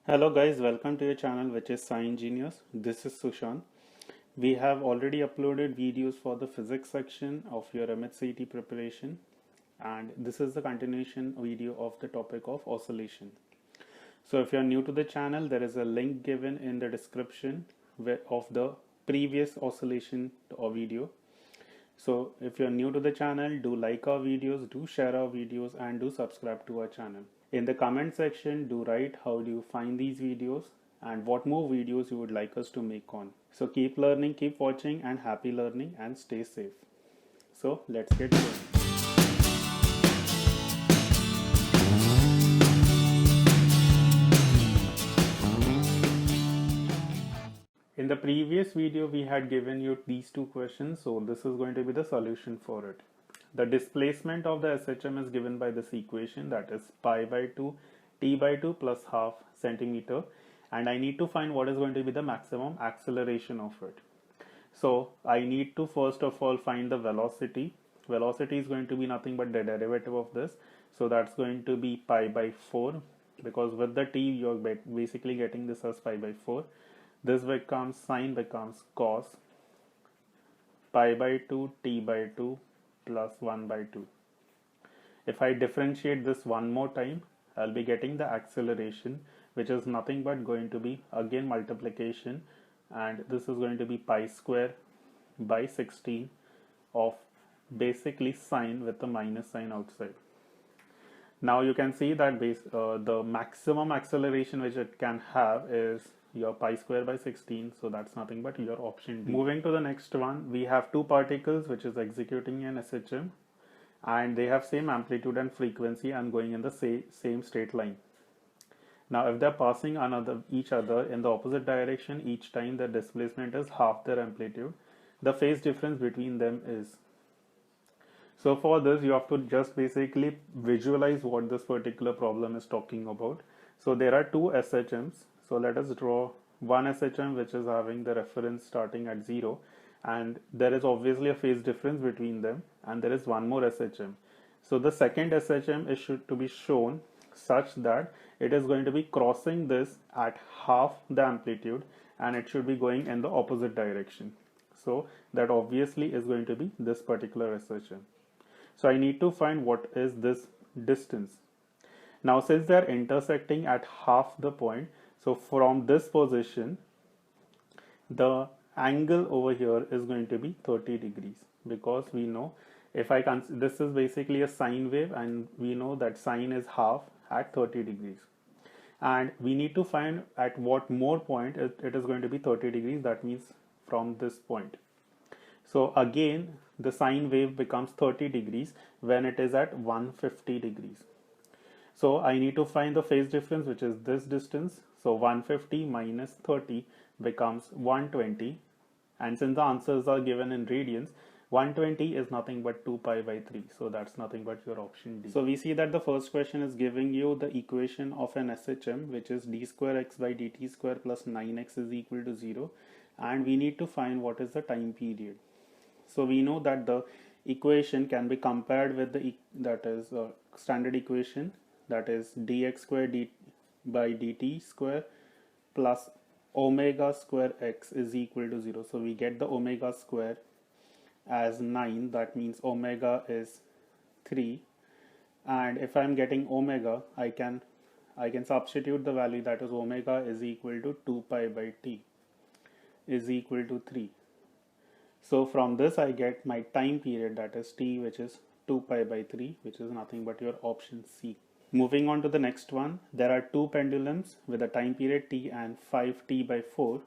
Hello guys, welcome to your channel which is SciEngineers. This is Sushan. We have already uploaded videos for the physics section of your MHCET preparation, and this is the continuation video of the topic of oscillation. So if you are new to the channel, there is a link given in the description of the previous oscillation video. So if you are new to the channel, do like our videos, do share our videos, and do subscribe to our channel. In the comment section, do write how do you find these videos and what more videos you would like us to make on. So keep learning, keep watching, and happy learning, and stay safe. So let's get going. In the previous video, we had given you these two questions, so this is going to be the solution for it. The displacement of the SHM is given by this equation, that is pi by 2 t by 2 plus half centimeter, and I need to find what is going to be the maximum acceleration of it. So I need to first of all find the velocity. Velocity is going to be nothing but the derivative of this, so that's going to be pi by 4, because with the t you're basically getting this as pi by 4. This becomes sine becomes cos pi by 2 t by 2 plus 1 by 2. If I differentiate this one more time, I'll be getting the acceleration, which is nothing but going to be again multiplication, and this is going to be pi square by 16 of basically sine with the minus sign outside. Now you can see that the maximum acceleration which it can have is your pi square by 16, so that's nothing but your option D. Moving to the next one, we have two particles which is executing an SHM, and they have same amplitude and frequency and going in the same straight line. Now if they're passing each other in the opposite direction, each time the displacement is half their amplitude, the phase difference between them is. So for this you have to just basically visualize what this particular problem is talking about. So there are two SHMs. So let us draw one SHM which is having the reference starting at 0, and there is obviously a phase difference between them, and there is one more SHM. So the second SHM is to be shown such that it is going to be crossing this at half the amplitude, and it should be going in the opposite direction. So that obviously is going to be this particular SHM. So I need to find what is this distance. Now since they are intersecting at half the point, so from this position, the angle over here is going to be 30 degrees, because we know if I this is basically a sine wave, and we know that sine is half at 30 degrees. And we need to find at what more point it is going to be 30 degrees, that means from this point. So again, the sine wave becomes 30 degrees when it is at 150 degrees. So I need to find the phase difference, which is this distance. So 150 minus 30 becomes 120. And since the answers are given in radians, 120 is nothing but 2 pi by 3. So that's nothing but your option D. So we see that the first question is giving you the equation of an SHM, which is d square x by dt square plus 9x is equal to 0. And we need to find what is the time period. So we know that the equation can be compared with the standard equation, that is dx square by dt square plus omega square x is equal to 0. So we get the omega square as 9, that means omega is 3, and if I'm getting omega, I can substitute the value, that is omega is equal to 2 pi by t is equal to 3. So from this I get my time period, that is t, which is 2 pi by 3, which is nothing but your option C. Moving on to the next one, there are two pendulums with a time period t and 5t by 4.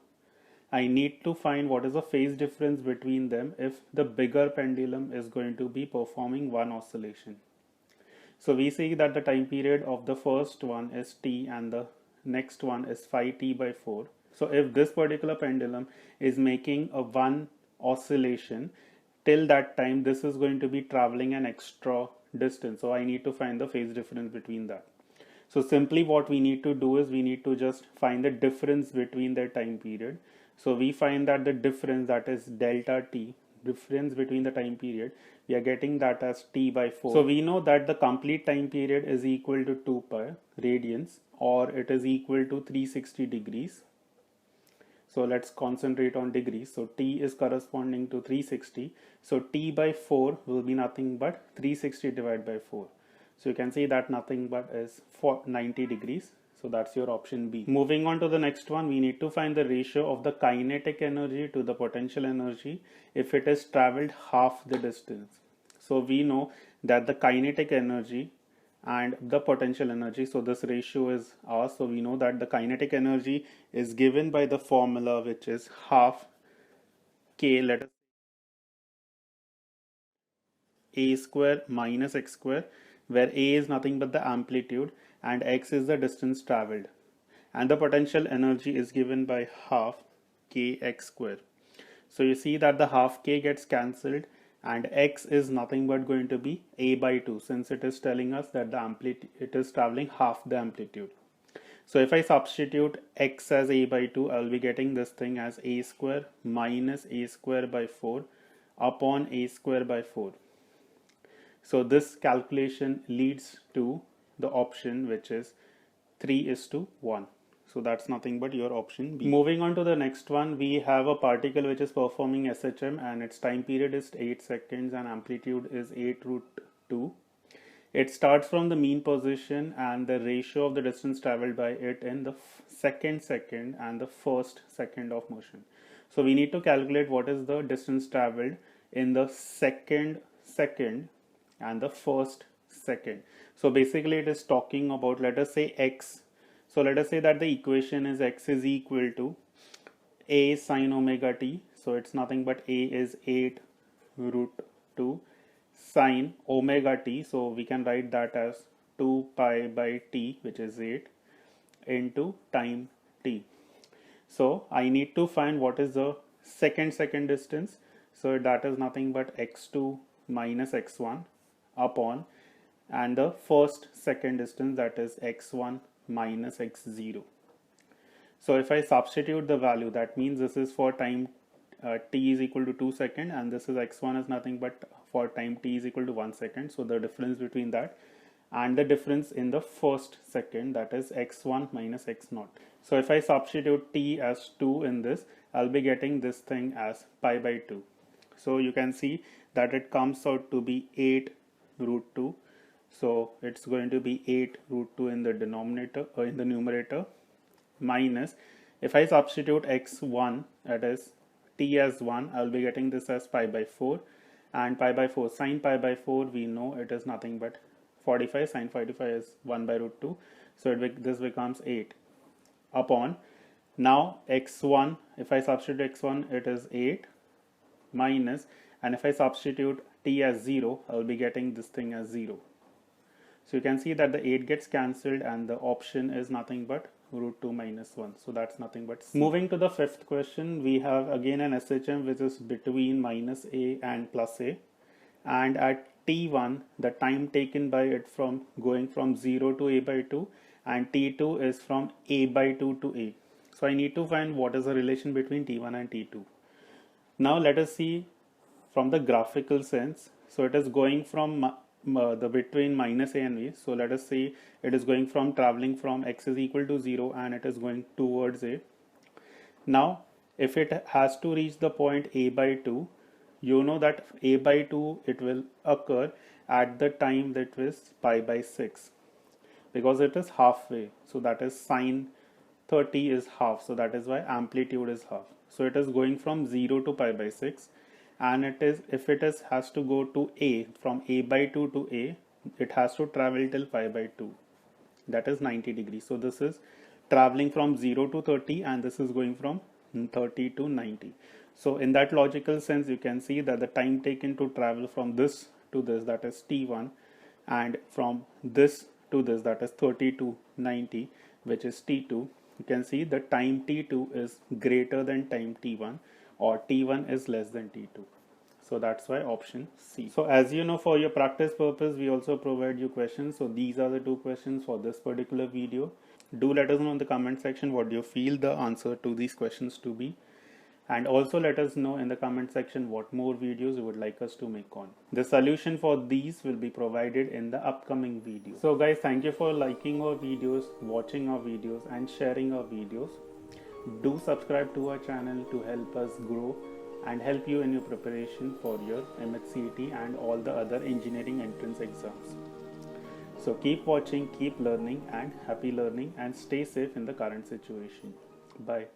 I need to find what is the phase difference between them if the bigger pendulum is going to be performing one oscillation. So we see that the time period of the first one is t and the next one is 5t by 4. So if this particular pendulum is making a one oscillation, till that time this is going to be traveling an extra distance, so I need to find the phase difference between that. So simply what we need to do is we need to just find the difference between their time period. So we find that the difference, that is delta t, difference between the time period, we are getting that as t by 4. So we know that the complete time period is equal to 2 pi radians, or it is equal to 360 degrees. So let's concentrate on degrees. So t is corresponding to 360. So t by 4 will be nothing but 360 divided by 4. So you can see that nothing but is 90 degrees. So that's your option B. Moving on to the next one, we need to find the ratio of the kinetic energy to the potential energy if it is traveled half the distance. So we know that the kinetic energy and the potential energy, so this ratio is ours. So we know that the kinetic energy is given by the formula, which is half k, let us a square minus x square, where a is nothing but the amplitude and x is the distance traveled, and the potential energy is given by half kx square. So you see that the half k gets cancelled, and x is nothing but going to be a by 2, since it is telling us that the amplitude, it is traveling half the amplitude. So if I substitute x as a by 2, I will be getting this thing as a square minus a square by 4 upon a square by 4. So this calculation leads to the option which is 3:1. So that's nothing but your option B. Moving on to the next one, we have a particle which is performing SHM, and its time period is 8 seconds and amplitude is 8 root 2. It starts from the mean position, and the ratio of the distance traveled by it in the second and the first second of motion. So we need to calculate what is the distance traveled in the second and the first second. So basically it is talking about, let us say x. So let us say that the equation is x is equal to a sine omega t. So it's nothing but a is 8 root 2 sine omega t. So we can write that as 2 pi by t, which is 8, into time t. So I need to find what is the second distance. So that is nothing but x2 minus x1 upon, and the first second distance, that is x1 minus x0. So if I substitute the value, that means this is for time t is equal to 2 seconds, and this is x1 is nothing but for time t is equal to 1 second. So the difference between that and the difference in the first second, that is x1 minus x0. So if I substitute t as 2 in this, I'll be getting this thing as pi by 2. So you can see that it comes out to be 8 root 2. So it's going to be 8 root 2 in the denominator or in the numerator, minus, if I substitute x1, that is t as 1, I'll be getting this as pi by 4, and pi by 4, sine pi by 4, we know it is nothing but 45, sine 45 is 1 by root 2, so this becomes 8 upon, now x1, if I substitute x1, it is 8 minus, and if I substitute t as 0, I'll be getting this thing as 0. So you can see that the 8 gets cancelled, and the option is nothing but root 2 minus 1. So that's nothing but C. Moving to the fifth question, we have again an SHM which is between minus a and plus a, and at t1 the time taken by it from going from 0 to a by 2, and t2 is from a by 2 to a. So I need to find what is the relation between t1 and t2. Now let us see from the graphical sense. So it is going from the between minus a and b. So let us say it is going from traveling from x is equal to 0, and it is going towards a. Now if it has to reach the point a by 2, you know that a by 2 it will occur at the time that is pi by 6, because it is halfway. So that is sine 30 is half, so that is why amplitude is half. So it is going from 0 to pi by 6, and it is, if it is has to go to a, from a by 2 to a, it has to travel till pi by 2, that is 90 degrees. So this is traveling from 0 to 30, and this is going from 30 to 90. So in that logical sense, you can see that the time taken to travel from this to this, that is t1, and from this to this, that is 30 to 90, which is t2, you can see the time t2 is greater than time t1, or t1 is less than t2. So that's why option C. So as you know, for your practice purpose, we also provide you questions. So these are the two questions for this particular video. Do let us know in the comment section what you feel the answer to these questions to be. And also let us know in the comment section what more videos you would like us to make on. The solution for these will be provided in the upcoming video. So guys, thank you for liking our videos, watching our videos and sharing our videos. Do subscribe to our channel to help us grow and help you in your preparation for your MHCET and all the other engineering entrance exams. So keep watching, keep learning and happy learning, and stay safe in the current situation. Bye.